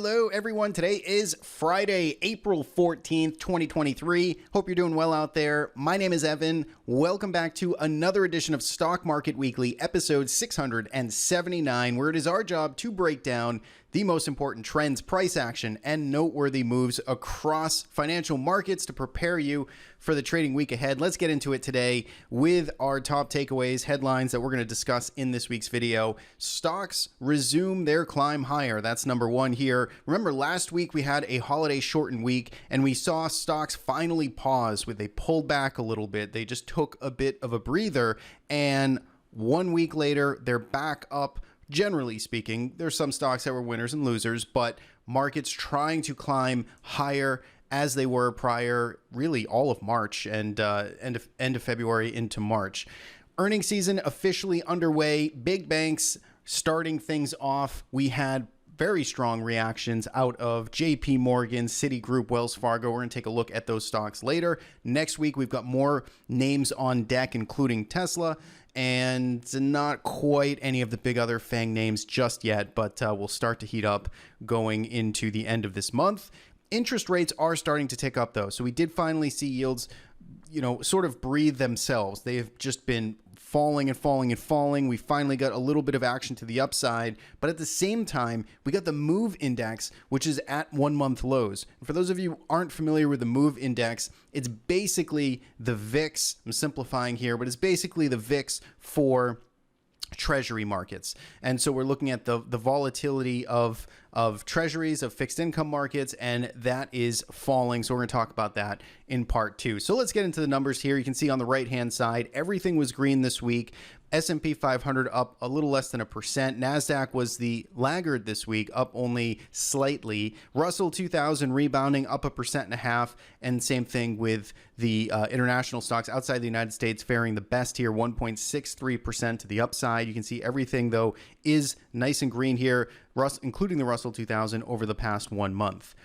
Hello, everyone. Today is Friday, April 14th, 2023. Hope you're doing well out there. My name is Evan. Welcome back to another edition of Stock Market Weekly, episode 679, where it is our job to break down the most important trends, price action, and noteworthy moves across financial markets to prepare you for the trading week ahead. Let's get into it today with our top takeaways, headlines that we're going to discuss in this week's video. Stocks resume their climb higher. That's number one here. Remember, last week we had a holiday shortened week and we saw stocks finally pause with they pulled back a little bit. They just took a bit of a breather, and 1 week later, they're back up. Generally speaking, there's some stocks that were winners and losers, but markets trying to climb higher as they were prior, really all of March and end of February into March. Earnings season officially underway. Big banks starting things off. We had very strong reactions out of JP Morgan, Citigroup, Wells Fargo. We're going to take a look at those stocks later. Next week, we've got more names on deck, including Tesla, and not quite any of the big other FANG names just yet, but we'll start to heat up going into the end of this month. Interest rates are starting to tick up, though. So we did finally see yields, sort of breathe themselves. They have just been falling and falling and falling. We finally got a little bit of action to the upside, but at the same time, we got the MOVE index, which is at 1 month lows. And for those of you who aren't familiar with the MOVE index, it's basically the VIX. I'm simplifying here, but it's basically the VIX for treasury markets. And so we're looking at the volatility of treasuries, of fixed income markets, and that is falling. So we're going to talk about that in part two. So let's get into the numbers here. You can see on the right-hand side, everything was green this week. S&P 500 up a little less than 1%. Nasdaq was the laggard this week, up only slightly. Russell 2000 rebounding up 1.5%, and same thing with the international stocks outside the United States faring the best here, 1.63% to the upside. You can see everything, though, is nice and green here, including the Russell 2000 over the past 1 month.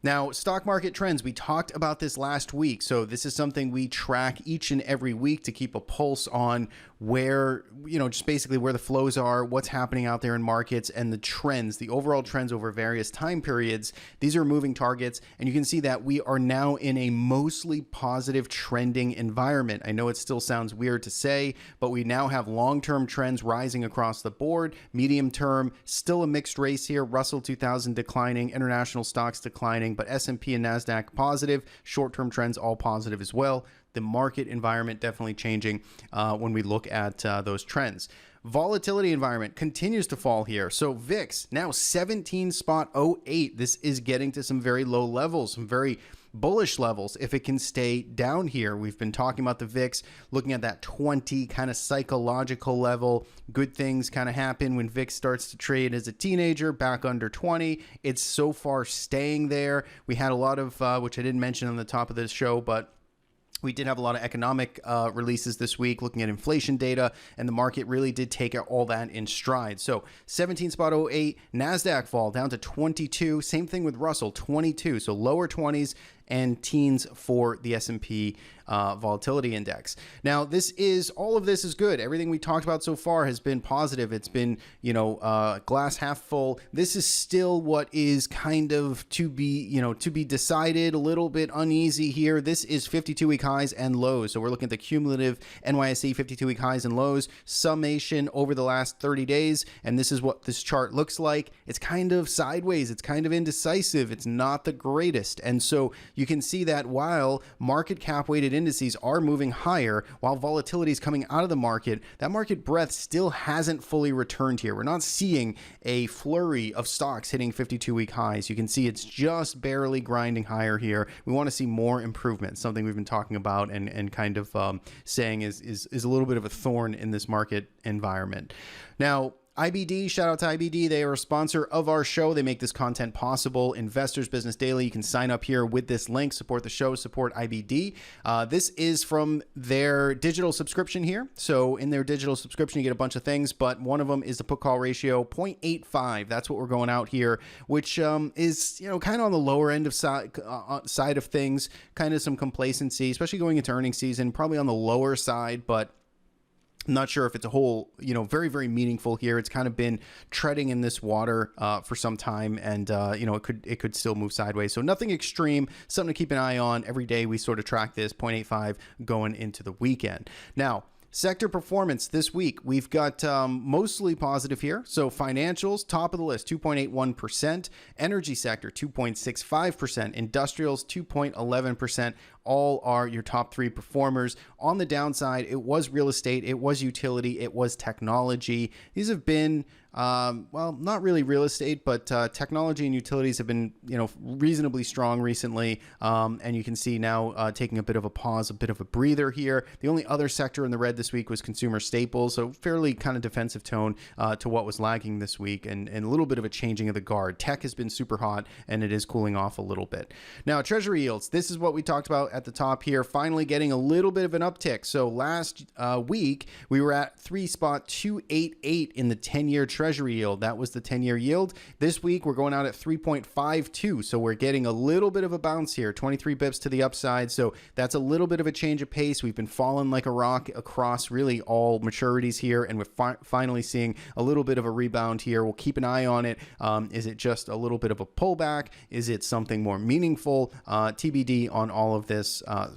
Now, stock market trends, we talked about this last week. So this is something we track each and every week to keep a pulse on where, just basically where the flows are, what's happening out there in markets, and the trends, the overall trends over various time periods. These are moving targets, and you can see that we are now in a mostly positive trending environment. I know it still sounds weird to say, but we now have long-term trends rising across the board, medium term, still a mixed race here. Russell 2000 declining, international stocks declining, but S&P and Nasdaq positive, short-term trends all positive as well. The market environment definitely changing when we look at those trends. Volatility environment continues to fall here. So VIX now 17.08. This is getting to some very low levels, some very bullish levels if it can stay down here. We've been talking about the VIX, looking at that 20 kind of psychological level. Good things kind of happen when VIX starts to trade as a teenager back under 20. It's so far staying there. We had a lot of, which I didn't mention on the top of this show, but we did have a lot of economic releases this week looking at inflation data, and the market really did take all that in stride. So 17.08, NASDAQ fall down to 22. Same thing with Russell, 22. So lower 20s and teens for the S&P volatility index. Now, all of this is good. Everything we talked about so far has been positive. It's been, glass half full. This is still what is kind of to be decided, a little bit uneasy here. This is 52-week highs and lows. So we're looking at the cumulative NYSE 52-week highs and lows summation over the last 30 days. And this is what this chart looks like. It's kind of sideways. It's kind of indecisive. It's not the greatest. And so you can see that while market cap weighted indices are moving higher, while volatility is coming out of the market, that market breadth still hasn't fully returned here. We're not seeing a flurry of stocks hitting 52-week highs. You can see it's just barely grinding higher here. We want to see more improvement, something we've been talking about and kind of saying is a little bit of a thorn in this market environment. Now, IBD, shout out to IBD. They are a sponsor of our show. They make this content possible. Investors Business Daily. You can sign up here with this link. Support the show. Support IBD. This is from their digital subscription here. So in their digital subscription, you get a bunch of things, but one of them is the put call ratio 0.85. That's what we're going out here, which is kind of on the lower end of side of things. Kind of some complacency, especially going into earnings season. Probably on the lower side, but I'm not sure if it's a whole, very, very meaningful here. It's kind of been treading in this water for some time, and it could still move sideways. So nothing extreme, something to keep an eye on. Every day we sort of track this 0.85 going into the weekend. Now, sector performance this week, we've got mostly positive here. So financials, top of the list, 2.81%. Energy sector, 2.65%. Industrials, 2.11%. All are your top three performers. On the downside, it was real estate, it was utility, it was technology. These have been, not really real estate, but technology and utilities have been, reasonably strong recently. And you can see now taking a bit of a pause, a bit of a breather here. The only other sector in the red this week was consumer staples. So fairly kind of defensive tone to what was lagging this week, and a little bit of a changing of the guard. Tech has been super hot and it is cooling off a little bit. Now, treasury yields, this is what we talked about at the top here, finally getting a little bit of an uptick. So last week we were at 3.288 in the 10-year treasury yield. That was the 10-year yield. This week we're going out at 3.52. So we're getting a little bit of a bounce here, 23 bips to the upside. So that's a little bit of a change of pace. We've been falling like a rock across really all maturities here, and we're finally seeing a little bit of a rebound here. We'll keep an eye on it. Is it just a little bit of a pullback? Is it something more meaningful? TBD on all of this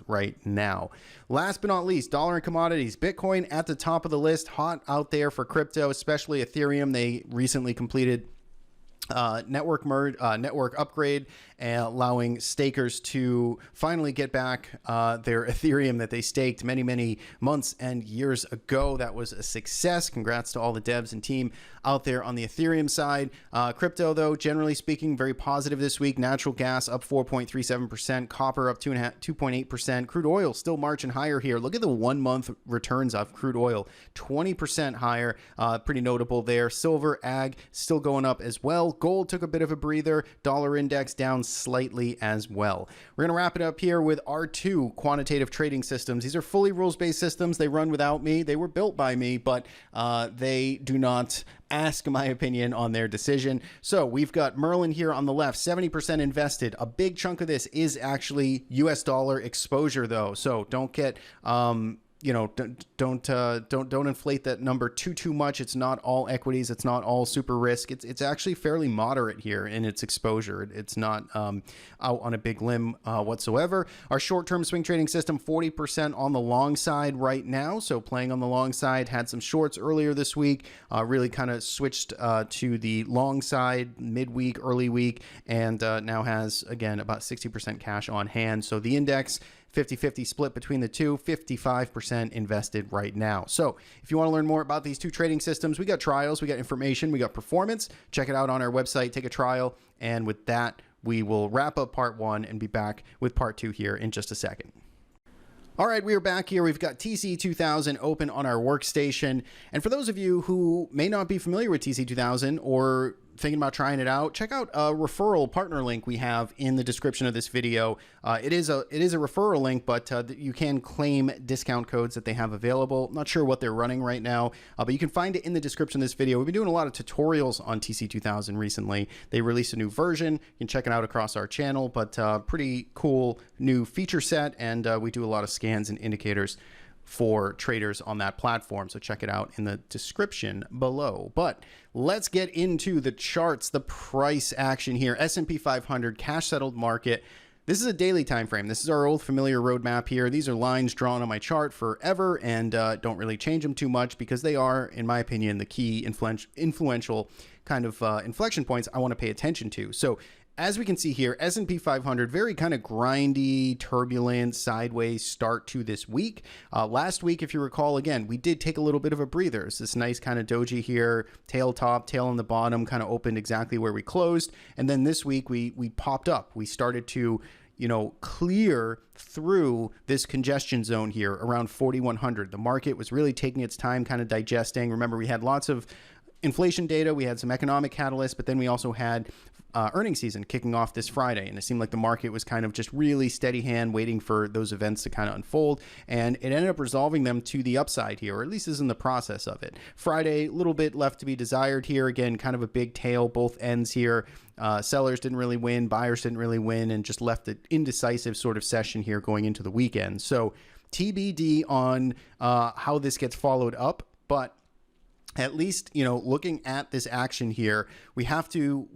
right now. Last but not least, dollar and commodities. Bitcoin at the top of the list, hot out there for crypto, especially Ethereum. They recently completed network upgrade, allowing stakers to finally get back their Ethereum that they staked many months and years ago. That was a success. Congrats to all the devs and team out there on the Ethereum side. Crypto, though, generally speaking, very positive this week. Natural gas up 4.37%, copper up 2.8%, crude oil still marching higher here. Look at the 1 month returns of crude oil, 20% higher, pretty notable there. Silver, ag still going up as well. Gold took a bit of a breather. Dollar index down slightly as well. We're going to wrap it up here with R2 quantitative trading systems. These are fully rules-based systems. They run without me. They were built by me, but they do not ask my opinion on their decision. So we've got Merlin here on the left, 70% invested. A big chunk of this is actually US dollar exposure, though. So don't get don't inflate that number too much. It's not all equities. It's not all super risk. It's actually fairly moderate here in its exposure. It's not out on a big limb whatsoever. Our short-term swing trading system, 40% on the long side right now. So playing on the long side, had some shorts earlier this week, really kind of switched to the long side midweek, early week, and now has, again, about 60% cash on hand. So the index, 50-50 split between the two, 55% invested right now. So if you want to learn more about these two trading systems, we got trials, we got information, we got performance. Check it out on our website, take a trial. And with that, we will wrap up part one and be back with part two here in just a second. All right, we are back here. We've got TC2000 open on our workstation. And for those of you who may not be familiar with TC2000 or thinking about trying it out, check out a referral partner link we have in the description of this video. It is a referral link, but you can claim discount codes that they have available. Not sure what they're running right now, but you can find it in the description of this video. We've been doing a lot of tutorials on TC2000 recently. They released a new version. You can check it out across our channel, but pretty cool new feature set, and we do a lot of scans and indicators for traders on that platform. So check it out in the description below. But let's get into the charts, the price action here. S&P 500 cash settled market. This is a daily time frame. This is our old familiar roadmap here. These are lines drawn on my chart forever, and don't really change them too much because they are, in my opinion, the key influential kind of inflection points I want to pay attention to. So as we can see here, S&P 500, very kind of grindy, turbulent, sideways start to this week. Last week, if you recall, again, we did take a little bit of a breather. It's this nice kind of doji here, tail top, tail on the bottom, kind of opened exactly where we closed. And then this week, we popped up. We started to clear through this congestion zone here around 4,100. The market was really taking its time kind of digesting. Remember, we had lots of inflation data, we had some economic catalysts, but then we also had earnings season kicking off this Friday, and it seemed like the market was kind of just really steady hand waiting for those events to kind of unfold, and it ended up resolving them to the upside here, or at least is in the process of it. Friday, a little bit left to be desired here. Again, kind of a big tail, both ends here. Sellers didn't really win, buyers didn't really win, and just left an indecisive sort of session here going into the weekend. So TBD on how this gets followed up, but at least, looking at this action here, we have to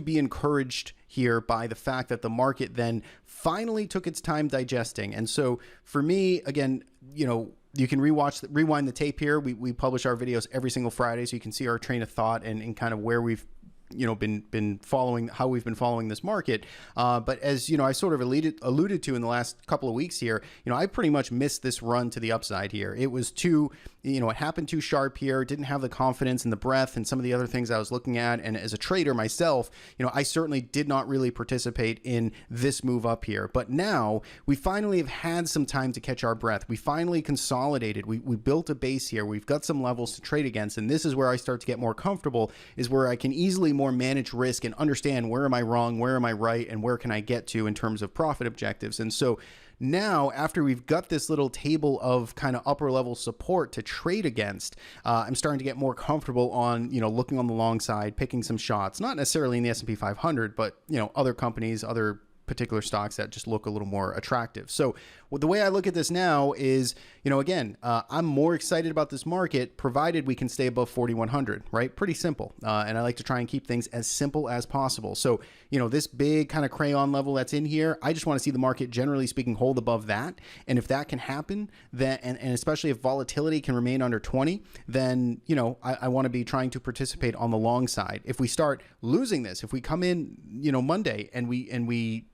be encouraged here by the fact that the market then finally took its time digesting. And so for me, again, you can rewind the tape here. We publish our videos every single Friday, so you can see our train of thought and kind of where we've been following, how we've been following this market. But as I sort of alluded to in the last couple of weeks here, I pretty much missed this run to the upside here. It was too, it happened too sharp here. Didn't have the confidence and the breadth and some of the other things I was looking at. And as a trader myself, I certainly did not really participate in this move up here. But now we finally have had some time to catch our breath. We finally consolidated. We built a base here. We've got some levels to trade against. And this is where I start to get more comfortable, is where I can easily more manage risk and understand where am I wrong, where am I right, and where can I get to in terms of profit objectives. And so now, after we've got this little table of kind of upper level support to trade against, I'm starting to get more comfortable on, looking on the long side, picking some shots, not necessarily in the S&P 500, but, other companies, other particular stocks that just look a little more attractive. So the way I look at this now is, again, I'm more excited about this market provided we can stay above 4,100, right? Pretty simple. And I like to try and keep things as simple as possible. So, this big kind of crayon level that's in here, I just want to see the market, generally speaking, hold above that. And if that can happen, then, and especially if volatility can remain under 20, then, I want to be trying to participate on the long side. If we start losing this, if we come in, Monday and we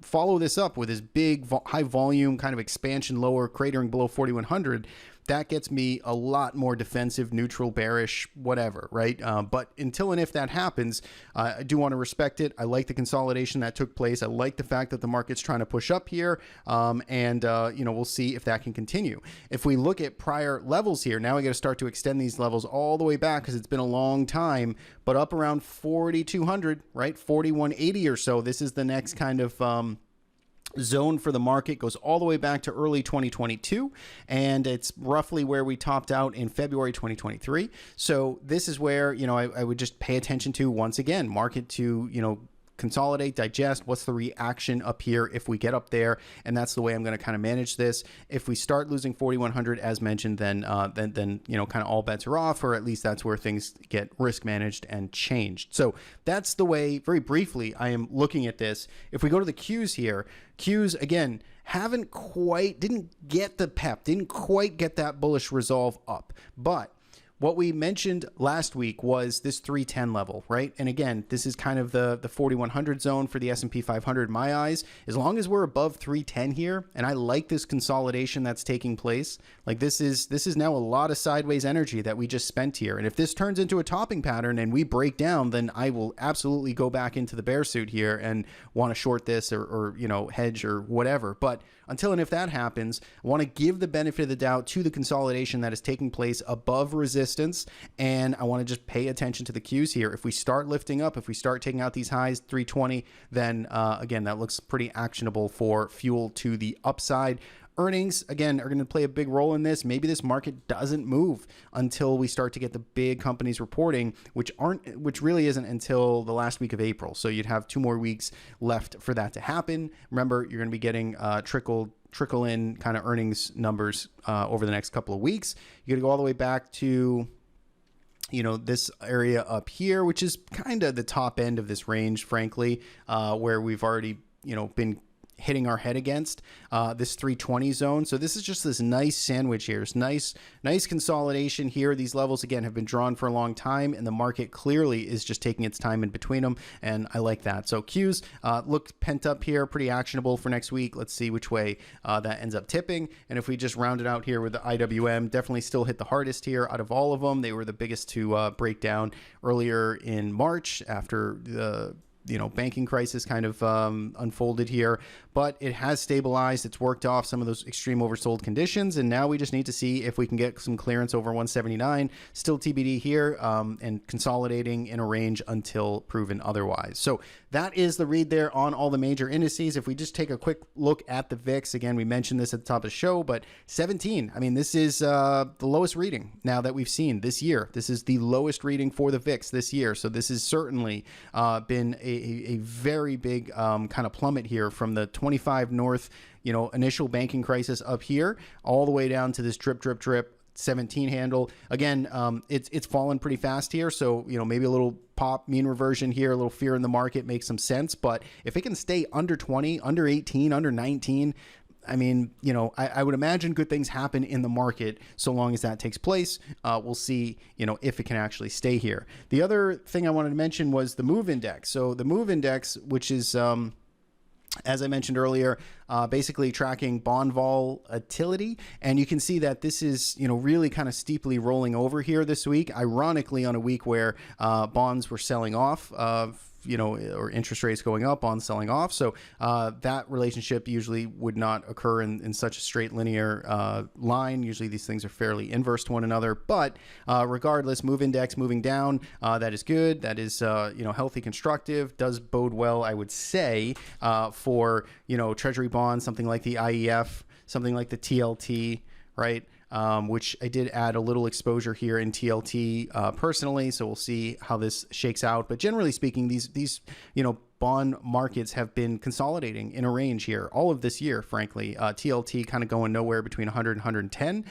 follow this up with this big high volume kind of expansion lower, cratering below 4,100, that gets me a lot more defensive, neutral, bearish, whatever, right? But until and if that happens, I do want to respect it. I like the consolidation that took place. I like the fact that the market's trying to push up here, and we'll see if that can continue. If we look at prior levels here, now we got to start to extend these levels all the way back because it's been a long time, but up around 4,200, right? 4,180 or so. This is the next kind of zone for the market, goes all the way back to early 2022, and it's roughly where we topped out in February 2023. So this is where I would just pay attention to, once again, market to consolidate, digest, what's the reaction up here if we get up there, and that's the way I'm going to kind of manage this. If we start losing 4,100 as mentioned, then kind of all bets are off, or at least that's where things get risk managed and changed. So that's the way, very briefly, I am looking at this. If we go to the Qs here, Qs again didn't get the pep, didn't quite get that bullish resolve up, but what we mentioned last week was this 310 level, right? And again, this is kind of the 4,100 zone for the S&P 500 in my eyes. As long as we're above 310 here, and I like this consolidation that's taking place, like this is now a lot of sideways energy that we just spent here. And if this turns into a topping pattern and we break down, then I will absolutely go back into the bear suit here and want to short this or hedge or whatever. But until and if that happens, I want to give the benefit of the doubt to the consolidation that is taking place above resistance, and I want to just pay attention to the cues here. If we start lifting up, if we start taking out these highs, 320, then again, that looks pretty actionable for fuel to the upside. Earnings, again, are going to play a big role in this. Maybe this market doesn't move until we start to get the big companies reporting, which really isn't until the last week of April. So you'd have 2 more weeks left for that to happen. Remember, you're going to be getting trickle in kind of earnings numbers over the next couple of weeks. You're going to go all the way back to this area up here, which is kind of the top end of this range, frankly, where we've already, been hitting our head against this 320 zone. So this is just this nice sandwich here. It's nice consolidation here. These levels, again, have been drawn for a long time, and the market clearly is just taking its time in between them, and I like that. So Qs look pent up here, pretty actionable for next week. Let's see which way that ends up tipping. And if we just round it out here with the IWM, definitely still hit the hardest here out of all of them. They were the biggest to break down earlier in March after the banking crisis kind of unfolded here, but it has stabilized. It's worked off some of those extreme oversold conditions, and now we just need to see if we can get some clearance over 179. Still TBD here, and consolidating in a range until proven otherwise. So that is the read there on all the major indices. If we just take a quick look at the VIX, again, we mentioned this at the top of the show, but 17. I mean, this is the lowest reading now that we've seen this year. This is the lowest reading for the VIX this year. So this has certainly been a very big kind of plummet here from the 25 north, initial banking crisis up here all the way down to this drip, drip, drip 17 handle. Again, it's fallen pretty fast here. So, maybe a little pop, mean reversion here, a little fear in the market makes some sense. But if it can stay under 20, under 18, under 19, I mean, I would imagine good things happen in the market so long as that takes place. We'll see, if it can actually stay here. The other thing I wanted to mention was the MOVE index. So the MOVE index, which is, as I mentioned earlier, basically tracking bond volatility. And you can see that this is, really kind of steeply rolling over here this week, ironically on a week where bonds were selling off, or interest rates going up, bonds selling off. So that relationship usually would not occur in such a straight linear line. Usually these things are fairly inverse to one another. But regardless, MOVE index moving down, that is good. That is, healthy, constructive, does bode well, I would say, for, treasury bonds, something like the IEF, something like the TLT, right? Which I did add a little exposure here in TLT personally, so we'll see how this shakes out. But generally speaking, these bond markets have been consolidating in a range here all of this year, frankly. TLT kind of going nowhere between 100 and 110,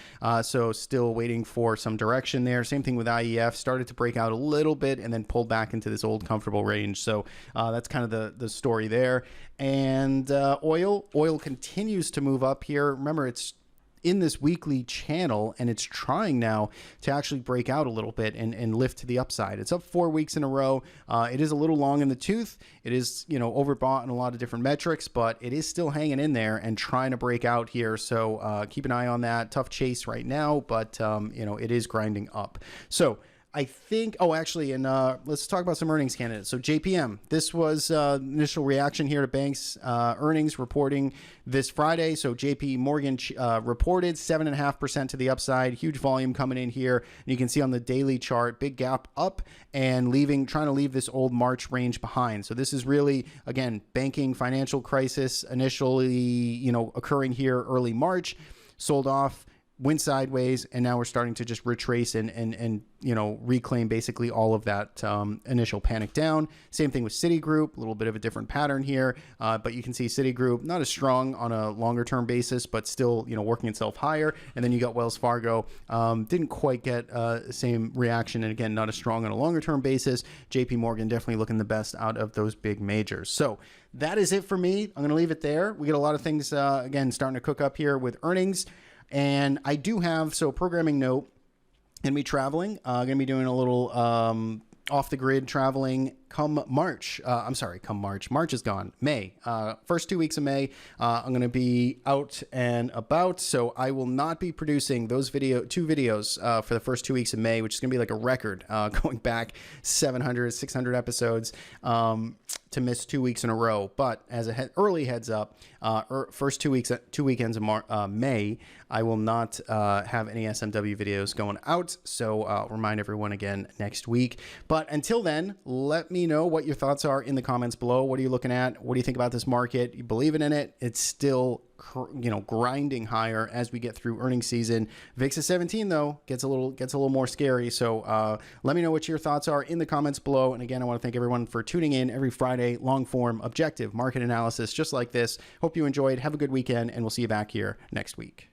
so still waiting for some direction there. Same thing with IEF, started to break out a little bit and then pulled back into this old comfortable range. So that's kind of the story there. And oil continues to move up here. Remember, it's in this weekly channel, and it's trying now to actually break out a little bit and lift to the upside. It's up 4 weeks in a row. It is a little long in the tooth. It is, overbought in a lot of different metrics, but it is still hanging in there and trying to break out here. So keep an eye on that. Tough chase right now, but it is grinding up. So I think, let's talk about some earnings candidates. So JPM, this was initial reaction here to banks earnings reporting this Friday. So JP Morgan reported 7.5% to the upside, huge volume coming in here. And you can see on the daily chart, big gap up and trying to leave this old March range behind. So this is really, again, banking financial crisis initially, occurring here early March, sold off, went sideways, and now we're starting to just retrace and reclaim basically all of that initial panic down. Same thing with Citigroup, a little bit of a different pattern here, but you can see Citigroup not as strong on a longer term basis, but still working itself higher. And then you got Wells Fargo, didn't quite get the same reaction, and again, not as strong on a longer term basis. JP Morgan definitely looking the best out of those big majors. So that is it for me. I'm going to leave it there. We get a lot of things again starting to cook up here with earnings. And I do have, programming note, going to be traveling, going to be doing a little off the grid traveling come March. March is gone. May. First 2 weeks of May, I'm going to be out and about. So I will not be producing those two videos for the first 2 weeks of May, which is going to be like a record, going back 700, 600 episodes to miss 2 weeks in a row. But as a early heads up, first 2 weekends of May, I will not have any SMW videos going out. So I'll remind everyone again next week. But until then, let me know what your thoughts are in the comments below. What are you looking at? What do you think about this market? You believing in it? It's still, grinding higher as we get through earnings season. VIX is 17 though, gets a little more scary. So let me know what your thoughts are in the comments below. And again, I want to thank everyone for tuning in every Friday, long form, objective market analysis, just like this. Hope you enjoyed. Have a good weekend, and we'll see you back here next week.